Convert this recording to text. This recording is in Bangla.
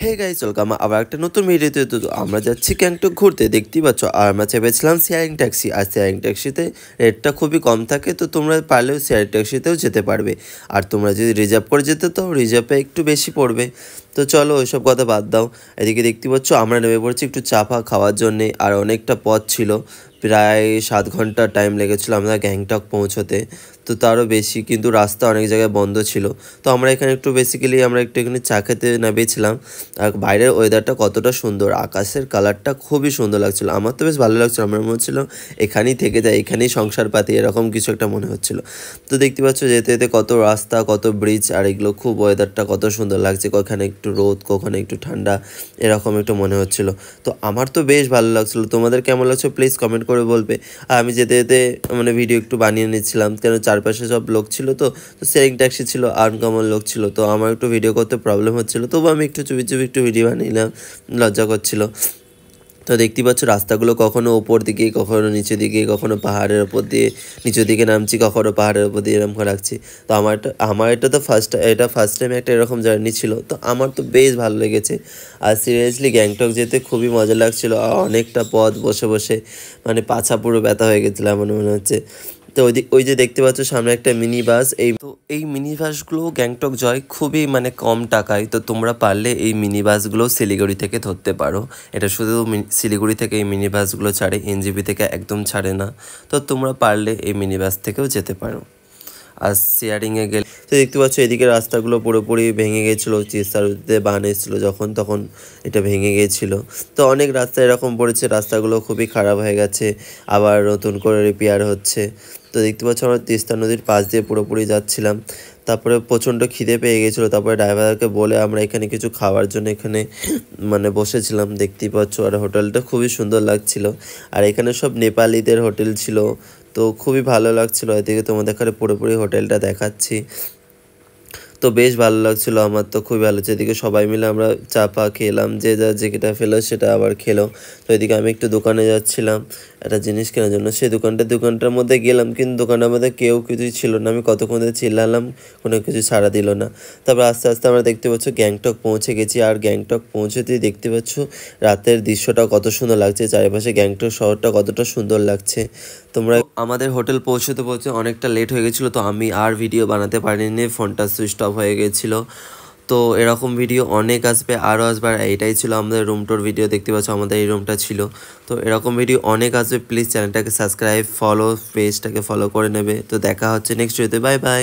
হে গাইস ওয়েলকাম আবার একটা নতুন ভিডিওতে। তো আমরা যাচ্ছি গ্যাংটক ঘুরতে, দেখতেই পাচ্ছ। আর আমরা চেপেছিলাম শেয়ারিং ট্যাক্সি, আর শেয়ারিং ট্যাক্সিতে রেটটা খুবই কম থাকে, তো তোমরা পারলেও শেয়ারিং ট্যাক্সিতেও যেতে পারবে। আর তোমরা যদি রিজার্ভ করে যেতে তো রিজার্ভে একটু বেশি পড়বে। তো চলো ওইসব কথা বাদ দাও। এদিকে দেখতে পাচ্ছ আমরা নেমে পড়ছি একটু চা ফা খাওয়ার জন্যে। আর অনেকটা পথ ছিল, প্রায় 7 ঘন্টা টাইম লেগেছিলো আমরা গ্যাংটক পৌঁছতে, তো তারও বেশি। কিন্তু রাস্তা অনেক জায়গায় বন্ধ ছিল, তো আমরা এখানে একটু বেসিক্যালি আমরা এখানে চা খেতে নেমেছিলাম। আর বাইরের ওয়েদারটা কতটা সুন্দর, আকাশের কালারটা খুবই সুন্দর লাগছিল, আমার তো বেশ ভালো লাগছিল। আমার মনে হচ্ছিলো এখানেই থেকে যায়, এখানেই সংসার পাতি, এরকম কিছু একটা মনে হচ্ছিল। তো দেখতে পাচ্ছ যেতে যেতে কত রাস্তা, কত ব্রিজ, আর এগুলো খুব ওয়েদারটা কত সুন্দর লাগছে, কখনো একটু রোদ, কখনো একটু ঠান্ডা, এরকম একটু মনে হচ্ছিল। তো আমার তো বেশ ভালো লাগছিল, তোমাদের কেমন লাগছে প্লিজ কমেন্ট করে বলবে। আর আমি যেতে যেতে মানে ভিডিও একটু বানিয়ে নিচ্ছিলাম, কেন চারপাশে সব লোক ছিল, তো শেয়ারিং ট্যাক্সি ছিল, আনকমন লোক ছিল, তো আমার একটু ভিডিও করতে প্রবলেম হচ্ছিলো, তবু আমি একটু চুপি চুপি একটু ভিডিও বানিয়ে নিলাম, লজ্জা করছিল। তো দেখতেই পাচ্ছ রাস্তাগুলো কখনো ওপর দিকে, কখনো নিচের দিকে, কখনো পাহাড়ের ওপর দিয়ে নিচের দিকে নামছি, কখনো পাহাড়ের ওপর দিয়ে এরকম করে রাখছি। তো আমার এটা তো ফার্স্ট টাইম একটা এরকম জার্নি ছিল, তো আমার তো বেশ ভালো লেগেছে। আর সিরিয়াসলি গ্যাংটক যেতে খুবই মজা লাগছিলো। আর অনেকটা পথ বসে বসে মানে পাছা পুরো ব্যথা হয়ে গেছিলো এমন মনে হচ্ছে। তো ওই যে দেখতে পাচ্ছ সামনে একটা মিনি বাস, এই মিনি বাসগুলো গ্যাংটক যায় খুবই মানে কম টাকায়। তো তোমরা পারলে এই মিনি বাসগুলো শিলিগুড়ি থেকে ধরতে পারো। এটা শুধু শিলিগুড়ি থেকে এই মিনি বাসগুলো ছাড়ে, এনজেপি থেকে একদম ছাড়ে না। তো তোমরা পারলে এই মিনি বাস থেকেও যেতে পারো। আর শেয়ারিংয়ে গেলে তো দেখতে পাচ্ছ এদিকে রাস্তাগুলো পুরোপুরি ভেঙে গেছিলো, তিস্তাতে বান এসেছিলো যখন, তখন এটা ভেঙে গিয়েছিলো। তো অনেক রাস্তা এরকম পড়েছে, রাস্তাগুলো খুবই খারাপ হয়ে গেছে, আবার নতুন করে রিপেয়ার হচ্ছে। তো দেখতে পাচ্ছ আমরা তিস্তা নদীর পাশ দিয়ে পুরোপুরি যাচ্ছিলাম। তারপরে প্রচণ্ড খিদে পেয়ে গেছিলো, তারপরে ড্রাইভারকে বলে আমরা এখানে কিছু খাওয়ার জন্য এখানে মানে বসেছিলাম, দেখতেই পাচ্ছ। আর হোটেলটা খুবই সুন্দর লাগছিল, আর এখানে সব নেপালিদের হোটেল ছিল, তো খুবই ভালো লাগছিলো। এদিকে তোমাদের এখানে পুরোপুরি হোটেলটা দেখাচ্ছি, তো বেশ ভালো লাগছিলো, আমার তো খুবই ভালো হচ্ছে। এদিকে সবাই মিলে আমরা চা পা খেলাম, যে যা যেটা ফেলো সেটা আবার খেলো। তো এদিকে আমি একটু দোকানে যাচ্ছিলাম একটা জিনিস কেনার জন্য, সেই দোকানটার মধ্যে গেলাম, কিন্তু দোকানের মধ্যে কেউ কিছুই ছিল না। আমি কতক্ষণ ধরে চিল্লালাম, কোনো কিছু সাড়া দিল না। তারপর আস্তে আস্তে আমরা দেখতে পাচ্ছ গ্যাংটক পৌঁছে গেছি। আর গ্যাংটক পৌঁছেতেই দেখতে পাচ্ছ রাতের দৃশ্যটা কত সুন্দর লাগছে, চারিপাশে গ্যাংটক শহরটা কতটা সুন্দর লাগছে। তোমরা আমাদের হোটেল পৌঁছতে অনেকটা লেট হয়ে গেছিলো, তো আমি আর ভিডিও বানাতে পারিনি, ফোনটা সুইচ অফ হয়ে গেছিলো। তো এরকম ভিডিও অনেক আসবে, আরও আসবে। আর এইটাই ছিল আমাদের রুম টোর ভিডিও, দেখতে পাচ্ছ আমাদের এই রুমটা ছিল। তো এরকম ভিডিও অনেক আসবে, প্লিজ চ্যানেলটাকে সাবস্ক্রাইব, পেজটাকে ফলো করে নেবে। তো দেখা হচ্ছে নেক্সট ভিডিওতে, বাই বাই।